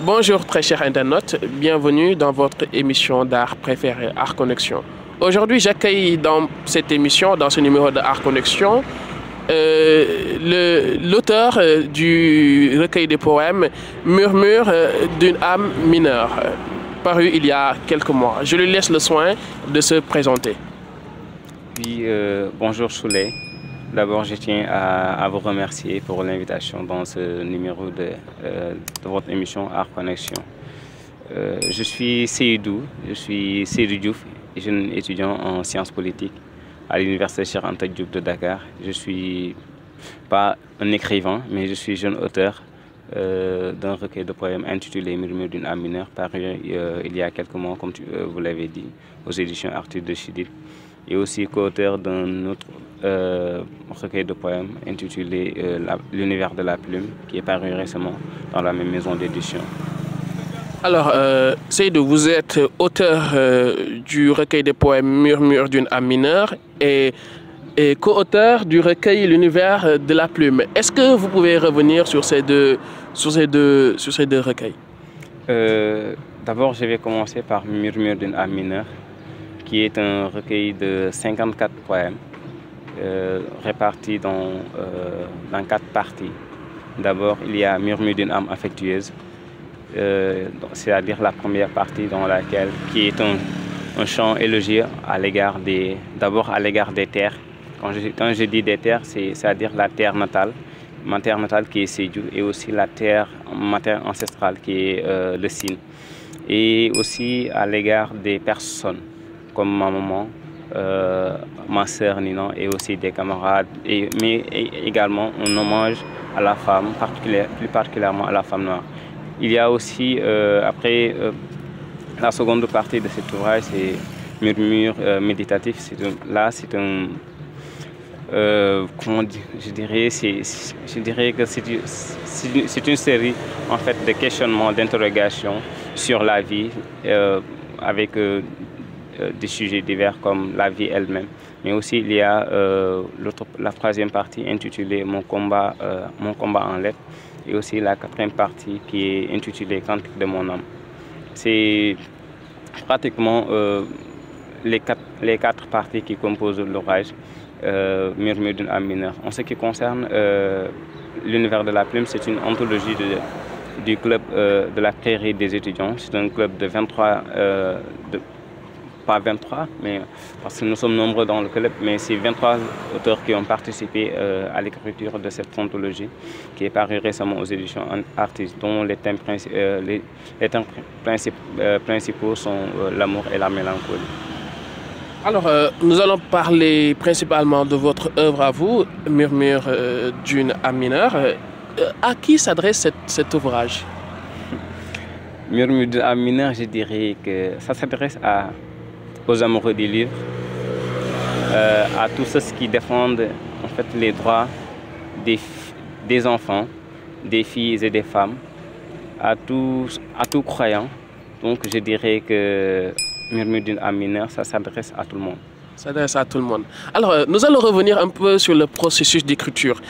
Bonjour très chers internautes, bienvenue dans votre émission d'art préférée, Art Connexion. Aujourd'hui, j'accueille dans cette émission, dans ce numéro de Art Connexion, l'auteur du recueil de poèmes Murmure d'une âme mineure, paru il y a quelques mois. Je lui laisse le soin de se présenter. Oui, bonjour Souley. D'abord, je tiens à vous remercier pour l'invitation dans ce numéro de votre émission Art Connexion. Je suis Seydou Diouf, jeune étudiant en sciences politiques à l'université Cheikh Anta Diop de Dakar. Je ne suis pas un écrivain, mais je suis jeune auteur d'un recueil de poèmes intitulé Murmure d'une âme mineure, paru il y a quelques mois, comme vous l'avez dit, aux éditions Arthur de Chidid, et aussi co-auteur d'un autre recueil de poèmes intitulé L'univers de la plume, qui est paru récemment dans la même maison d'édition. Alors, Seydou, vous êtes auteur du recueil de poèmes Murmure d'une âme mineure et co-auteur du recueil L'univers de la plume. Est-ce que vous pouvez revenir sur ces deux recueils? D'abord, je vais commencer par Murmure d'une âme mineure, qui est un recueil de 54 poèmes répartis dans 4 parties. D'abord, il y a Murmure d'une âme affectueuse, c'est-à-dire la première partie qui est un chant élogieux d'abord à l'égard des terres. Quand je dis des terres, c'est-à-dire la terre natale, ma terre natale qui est Sédhiou, et aussi la terre ancestrale qui est le Sine. Et aussi à l'égard des personnes, comme ma maman, ma sœur Nina, et aussi des camarades, mais également un hommage à la femme, plus particulièrement à la femme noire. Il y a aussi, la seconde partie de cet ouvrage, c'est Murmure méditatif. Je dirais que c'est une série en fait de questionnements, d'interrogations sur la vie, avec des sujets divers comme la vie elle-même. Mais aussi il y a la troisième partie intitulée Mon combat en lettres, et aussi la quatrième partie qui est intitulée Cantique de mon âme. C'est pratiquement les quatre parties qui composent l'ouvrage Murmure d'une âme mineure. En ce qui concerne l'univers de la plume, c'est une anthologie du club de la prairie des étudiants. C'est un club de 23, pas 23, mais parce que nous sommes nombreux dans le club, mais c'est 23 auteurs qui ont participé à l'écriture de cette anthologie qui est parue récemment aux éditions Artistes, dont les thèmes principaux sont l'amour et la mélancolie. Alors, nous allons parler principalement de votre œuvre à vous, Murmure d'une âme mineure. À qui s'adresse cet ouvrage? Murmure d'une âme mineure, je dirais que ça s'adresse aux amoureux des livres, à tous ceux qui défendent en fait les droits des enfants, des filles et des femmes, à tout croyant. Donc je dirais que Murmure d'une âme mineure, ça s'adresse à tout le monde. Ça s'adresse à tout le monde. Alors, nous allons revenir un peu sur le processus d'écriture.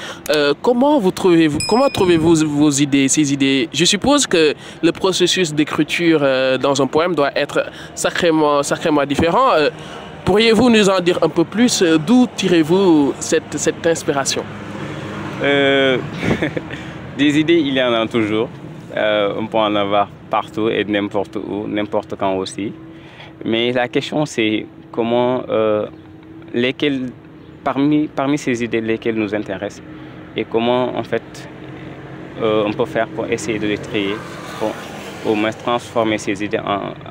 Comment trouvez-vous vos idées, ces idées? Je suppose que le processus d'écriture dans un poème doit être sacrément différent. Pourriez-vous nous en dire un peu plus? D'où tirez-vous cette inspiration? Des idées, il y en a toujours. On peut en avoir partout et n'importe où, n'importe quand aussi. Mais la question, c'est comment, parmi ces idées, lesquelles nous intéressent, et comment, en fait, on peut faire pour essayer de les trier, pour au moins transformer ces idées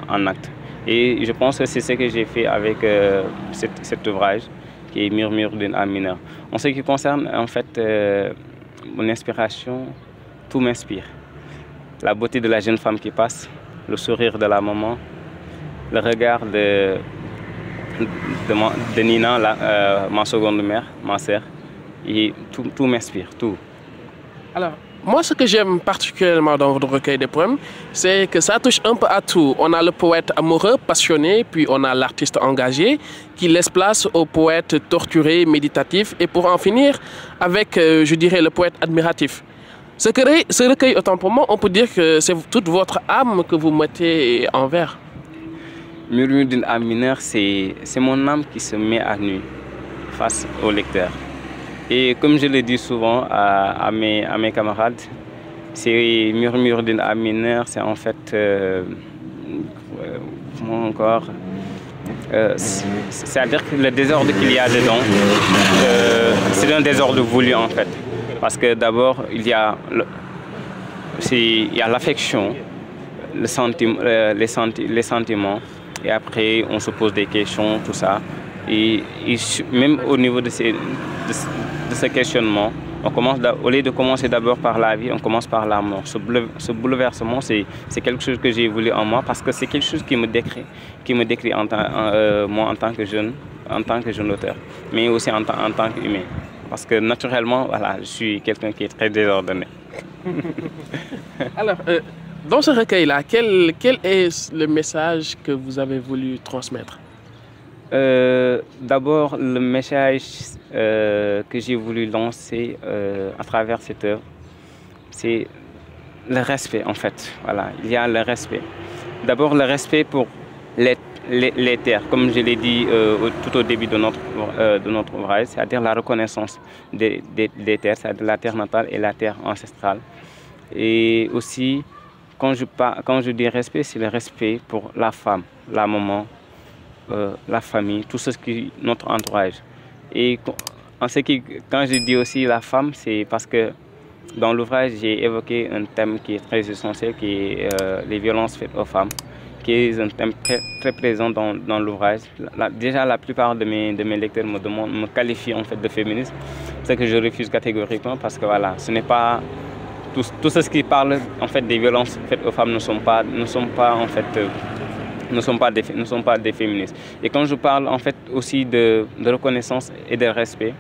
en actes. Et je pense que c'est ce que j'ai fait avec cet ouvrage, qui est Murmure d'une âme mineure. En ce qui concerne, en fait, mon inspiration, tout m'inspire. La beauté de la jeune femme qui passe, le sourire de la maman, le regard de Nina, ma seconde mère, ma sœur, et tout m'inspire, tout. Alors, moi, ce que j'aime particulièrement dans votre recueil de poèmes, c'est que ça touche un peu à tout. On a le poète amoureux, passionné, puis on a l'artiste engagé qui laisse place au poète torturé, méditatif, et pour en finir avec, je dirais, le poète admiratif. Ce recueil, autant pour moi, on peut dire que c'est toute votre âme que vous mettez en vers. Murmure d'une âme mineure, c'est mon âme qui se met à nu face au lecteur. Et comme je le dis souvent à mes camarades, c'est Murmure d'une âme mineure, c'est en fait, comment encore, c'est-à-dire que le désordre qu'il y a dedans, c'est un désordre voulu en fait. Parce que d'abord, il y a l'affection, les sentiments, et après on se pose des questions, tout ça. Et même au niveau de ce questionnement, on commence, au lieu de commencer d'abord par la vie, on commence par la mort. Ce bouleversement, c'est quelque chose que j'ai voulu en moi parce que c'est quelque chose qui me décrit moi en tant que jeune auteur, mais aussi en tant qu'humain. Parce que naturellement, voilà, je suis quelqu'un qui est très désordonné. Alors, dans ce recueil-là, quel est le message que vous avez voulu transmettre? D'abord, le message que j'ai voulu lancer à travers cette œuvre, c'est le respect en fait. Voilà, il y a le respect. D'abord, le respect pour les terres, comme je l'ai dit tout au début de notre ouvrage, c'est-à-dire la reconnaissance des terres, c'est-à-dire la terre natale et la terre ancestrale. Et aussi, quand je dis respect, c'est le respect pour la femme, la maman, la famille, tout ce qui est notre entourage. Et quand je dis aussi la femme, c'est parce que dans l'ouvrage, j'ai évoqué un thème qui est très essentiel, qui est les violences faites aux femmes, qui est un thème très présent dans l'ouvrage. Déjà, la plupart de mes lecteurs me qualifient en fait de féministe, ce que je refuse catégoriquement parce que voilà, ce n'est pas tout ce qui parle en fait des violences faites aux femmes ne sont pas en fait ne sont pas des féministes. Et quand je parle en fait aussi de reconnaissance et de respect,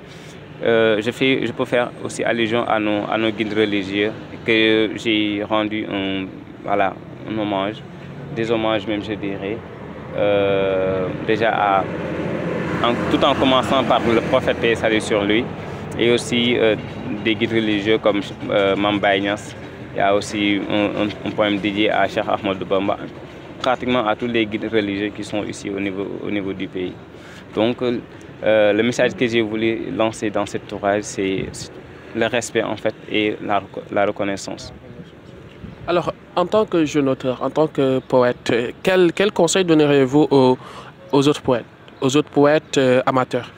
je peux faire aussi allusion à nos guides religieux que j'ai rendu un hommage, des hommages même je dirais, déjà tout en commençant par le prophète paix et salut sur lui, et aussi des guides religieux comme Mame Baye Niass. Il y a aussi un poème dédié à Cheikh Ahmadou Bamba, pratiquement à tous les guides religieux qui sont ici au niveau du pays. Donc le message que j'ai voulu lancer dans cet ouvrage, c'est le respect en fait et la reconnaissance. Alors, en tant que jeune auteur, en tant que poète, quel conseil donnerez-vous aux autres poètes amateurs?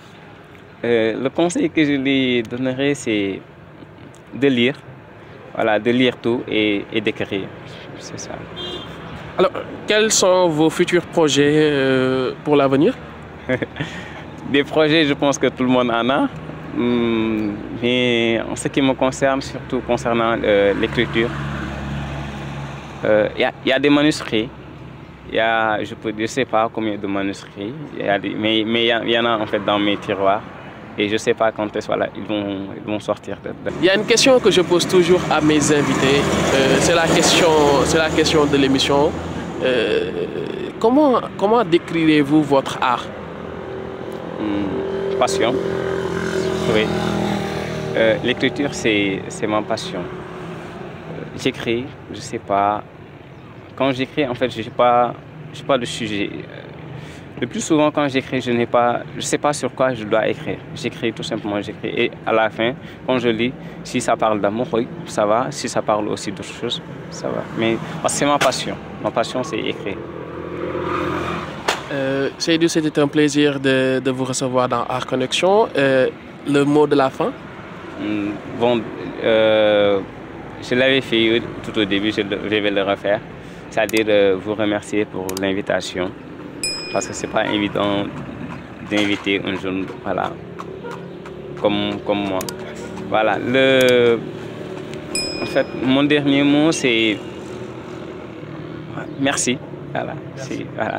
Le conseil que je lui donnerai, c'est de lire, voilà, de lire tout et d'écrire, c'est ça. Alors, quels sont vos futurs projets pour l'avenir? Des projets, je pense que tout le monde en a, mais en ce qui me concerne, surtout concernant l'écriture, il y a des manuscrits, je ne sais pas combien de manuscrits, mais il y en a en fait dans mes tiroirs. Et je ne sais pas quand ils vont sortir. Il y a une question que je pose toujours à mes invités. C'est la question de l'émission. Comment décrirez-vous votre art? Passion. Oui. L'écriture, c'est ma passion. J'écris, je ne sais pas. Quand j'écris, en fait, je n'ai pas de sujet. Le plus souvent, quand j'écris, je ne sais pas sur quoi je dois écrire. J'écris tout simplement, j'écris. Et à la fin, quand je lis, si ça parle d'amour, oui, ça va. Si ça parle aussi d'autres choses, ça va. Mais c'est ma passion. Ma passion, c'est écrire. Seydou, c'était un plaisir de vous recevoir dans Art Connection. Le mot de la fin? Bon, je l'avais fait tout au début, je vais le refaire. C'est-à-dire vous remercier pour l'invitation. Parce que ce n'est pas évident d'inviter un jeune, voilà, comme moi. Voilà, en fait, mon dernier mot, c'est merci. Voilà,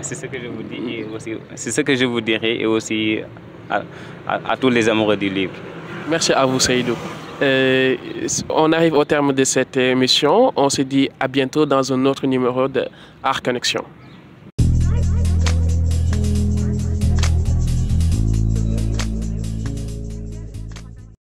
c'est ce que je vous dis et aussi, c'est ce que je vous dirai et aussi à tous les amoureux du livre. Merci à vous, Seydou. On arrive au terme de cette émission. On se dit à bientôt dans un autre numéro de Art Connection.